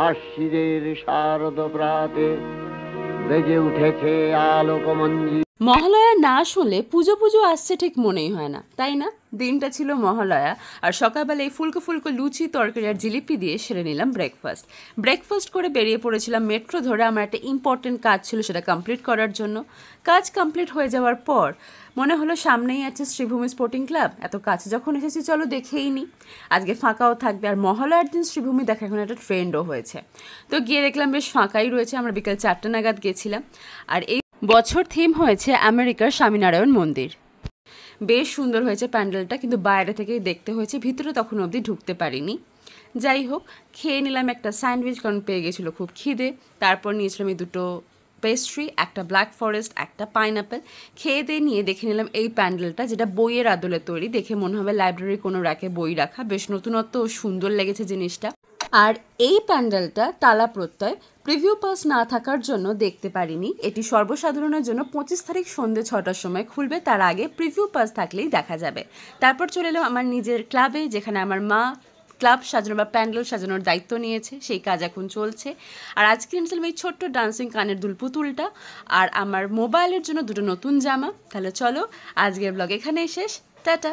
আশ্বিনের শারদ প্রাতে বেজে উঠেছে আলোকমঞ্জি। মহালয়া না শুনলে পুজো পুজো আসছে ঠিক মনেই হয় না, তাই না? দিনটা ছিল মহালয়া, আর সকালবেলা এই ফুলকো ফুলকো লুচি তরকারি আর জিলিপি দিয়ে সেরে নিলাম ব্রেকফাস্ট করে বেরিয়ে পড়েছিলাম মেট্রো ধরে। আমার একটা ইম্পর্টেন্ট কাজ ছিল, সেটা কমপ্লিট করার জন্য। কাজ কমপ্লিট হয়ে যাওয়ার পর মনে হলো সামনেই আছে শ্রীভূমি স্পোর্টিং ক্লাব, এত কাছে যখন এসেছি চলো দেখেই নি, আজকে ফাঁকাও থাকবে। আর মহালয়ার দিন শ্রীভূমি দেখা এখন একটা ট্রেন্ডও হয়েছে, তো গিয়ে দেখলাম বেশ ফাঁকাই রয়েছে। আমরা বিকেল 4টা নাগাদ গেছিলাম। আর এই বছর থিম হয়েছে আমেরিকার স্বামীনারায়ণ মন্দির। বেশ সুন্দর হয়েছে প্যান্ডেলটা, কিন্তু বাইরে থেকেই দেখতে হয়েছে, ভিতরে তখন অবধি ঢুকতে পারিনি। যাই হোক, খেয়ে নিলাম একটা স্যান্ডউইচ, কারণ পেয়ে গেছিলো খুব খিদে। তারপর নিয়েছিলাম এই দুটো পেস্ট্রি, একটা ব্ল্যাক ফরেস্ট, একটা পাইনঅ্যাপেল। খেয়ে দিয়ে নিয়ে দেখে নিলাম এই প্যান্ডেলটা, যেটা বইয়ের আদলে তৈরি। দেখে মনে হবে লাইব্রেরির কোনো র্যাকে বই রাখা, বেশ নতুনত্ব ও সুন্দর লেগেছে জিনিসটা। আর এই প্যান্ডেলটা তালা প্রত্যয়, প্রিভিউ পাস না থাকার জন্য দেখতে পারিনি। এটি সর্বসাধারণের জন্য 25 তারিখ সন্ধ্যে 6টার সময় খুলবে, তার আগে প্রিভিউ পাস থাকলেই দেখা যাবে। তারপর চলে এলাম আমার নিজের ক্লাবে, যেখানে আমার মা ক্লাব সাজানো বা প্যান্ডেল সাজানোর দায়িত্ব নিয়েছে, সেই কাজ এখন চলছে। আর আজকে এনেছিলাম এই ছোট্ট ডান্সিং কানের দুল পুতুলটা, আর আমার মোবাইলের জন্য দুটো নতুন জামা। তাহলে চলো, আজকের ব্লগ এখানেই শেষ, টাটা।